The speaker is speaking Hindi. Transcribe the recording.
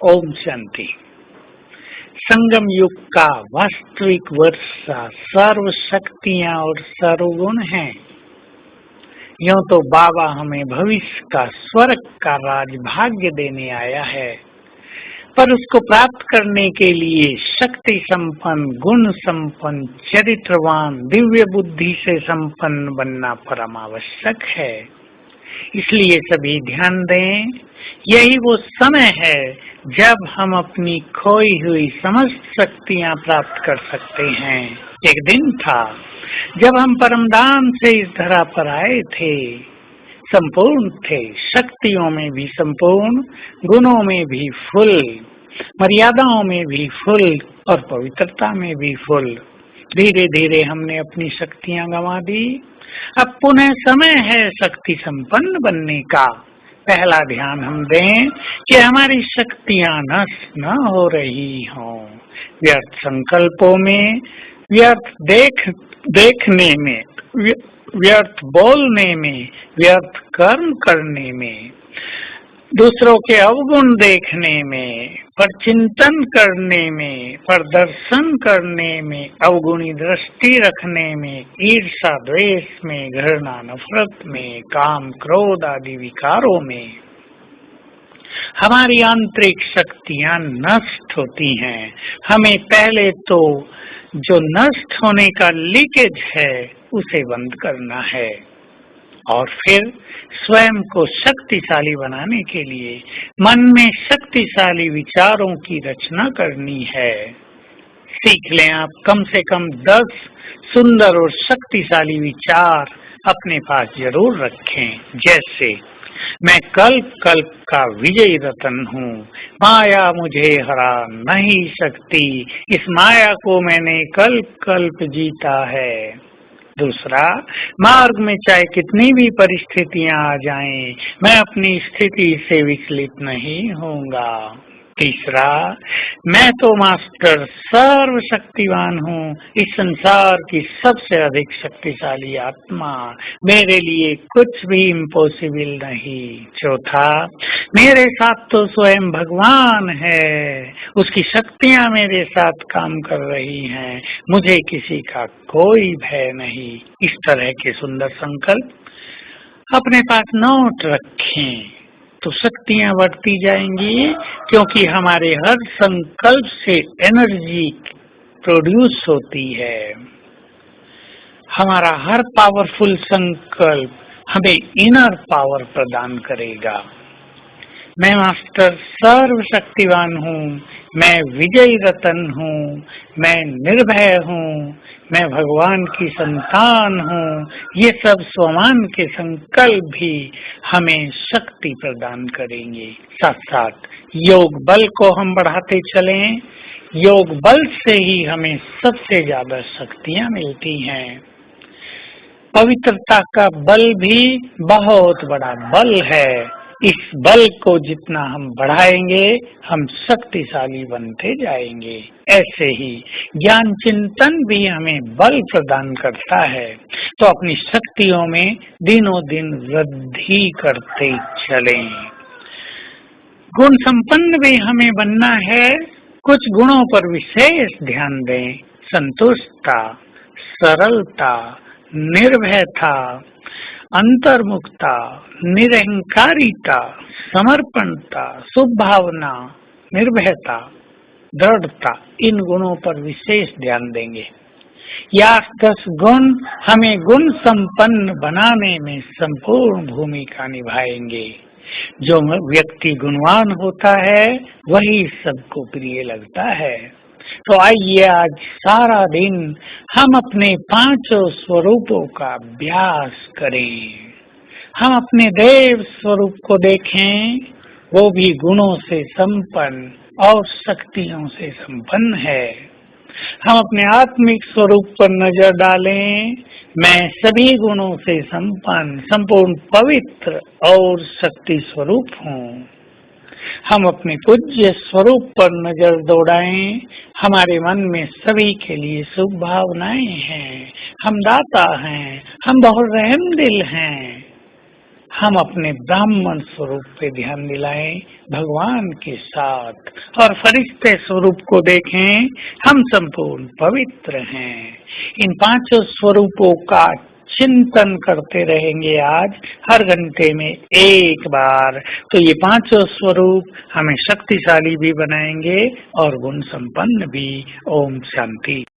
ओम शांति। संगम युग का वास्तविक वर्षा सर्व शक्तियां और सर्वगुण हैं। यूं तो बाबा हमें भविष्य का स्वर्ग का राज भाग्य देने आया है, पर उसको प्राप्त करने के लिए शक्ति संपन्न, गुण संपन्न, चरित्रवान, दिव्य बुद्धि से संपन्न बनना परम आवश्यक है। इसलिए सभी ध्यान दें, यही वो समय है जब हम अपनी खोई हुई समस्त शक्तियां प्राप्त कर सकते हैं। एक दिन था जब हम परमधाम से इस धरा पर आए थे, संपूर्ण थे, शक्तियों में भी संपूर्ण, गुणों में भी फुल, मर्यादाओं में भी फुल और पवित्रता में भी फुल। धीरे धीरे हमने अपनी शक्तियां गंवा दी। अब पुनः समय है शक्ति संपन्न बनने का। पहला ध्यान हम दें कि हमारी शक्तियां नष्ट न हो रही हों, व्यर्थ संकल्पों में, व्यर्थ देखने में, व्यर्थ बोलने में, व्यर्थ कर्म करने में, दूसरों के अवगुण देखने में, पर चिंतन करने में, प्रदर्शन करने में, अवगुणी दृष्टि रखने में, ईर्षा द्वेष में, घृणा नफरत में, काम क्रोध आदि विकारों में हमारी आंतरिक शक्तियां नष्ट होती हैं। हमें पहले तो जो नष्ट होने का लीकेज है उसे बंद करना है और फिर स्वयं को शक्तिशाली बनाने के लिए मन में शक्तिशाली विचारों की रचना करनी है। सीख लें आप कम से कम 10 सुंदर और शक्तिशाली विचार अपने पास जरूर रखें। जैसे, मैं कल्प कल्प का विजयी रतन हूँ, माया मुझे हरा नहीं सकती, इस माया को मैंने कल्प कल्प जीता है। दूसरा, मार्ग में चाहे कितनी भी परिस्थितियां आ जाएं, मैं अपनी स्थिति से विचलित नहीं होऊंगा। तीसरा, मैं तो मास्टर सर्वशक्तिवान हूँ, इस संसार की सबसे अधिक शक्तिशाली आत्मा, मेरे लिए कुछ भी इम्पॉसिबल नहीं। चौथा, मेरे साथ तो स्वयं भगवान है, उसकी शक्तियां मेरे साथ काम कर रही हैं, मुझे किसी का कोई भय नहीं। इस तरह के सुंदर संकल्प अपने पास नोट रखें तो शक्तियां बढ़ती जाएंगी, क्योंकि हमारे हर संकल्प से एनर्जी प्रोड्यूस होती है। हमारा हर पावरफुल संकल्प हमें इनर पावर प्रदान करेगा। मैं मास्टर सर्वशक्तिवान हूँ, मैं विजयी रतन हूँ, मैं निर्भय हूँ, मैं भगवान की संतान हूँ। ये सब स्वमान के संकल्प भी हमें शक्ति प्रदान करेंगे। साथ साथ योग बल को हम बढ़ाते चलें। योग बल से ही हमें सबसे ज्यादा शक्तियाँ मिलती हैं। पवित्रता का बल भी बहुत बड़ा बल है। इस बल को जितना हम बढ़ाएंगे, हम शक्तिशाली बनते जाएंगे। ऐसे ही ज्ञान चिंतन भी हमें बल प्रदान करता है, तो अपनी शक्तियों में दिनों दिन वृद्धि करते चलें। गुण संपन्न भी हमें बनना है। कुछ गुणों पर विशेष ध्यान दें। संतुष्टता, सरलता, निर्भयता, अंतर्मुखता, निरहंकारिता, समर्पणता, शुभभावना, निर्भयता, दृढ़ता, इन गुणों पर विशेष ध्यान देंगे। यह 10 गुण हमें गुण संपन्न बनाने में संपूर्ण भूमिका निभाएंगे। जो व्यक्ति गुणवान होता है वही सबको प्रिय लगता है। तो आइए आज सारा दिन हम अपने 5 स्वरूपों का अभ्यास करें। हम अपने देव स्वरूप को देखें, वो भी गुणों से संपन्न और शक्तियों से संपन्न है। हम अपने आत्मिक स्वरूप पर नजर डालें। मैं सभी गुणों से संपन्न, संपूर्ण पवित्र और शक्ति स्वरूप हूँ। हम अपने पूज्य स्वरूप पर नजर दौड़ाएं। हमारे मन में सभी के लिए शुभ भावनाएं हैं। हम दाता हैं, हम बहुत रहमदिल हैं। हम अपने ब्राह्मण स्वरूप पे ध्यान दिलाएं भगवान के साथ और फरिश्ते स्वरूप को देखें, हम संपूर्ण पवित्र हैं। इन पांचों स्वरूपों का चिंतन करते रहेंगे आज हर घंटे में एक बार, तो ये पांचों स्वरूप हमें शक्तिशाली भी बनाएंगे और गुण संपन्न भी। ओम शांति।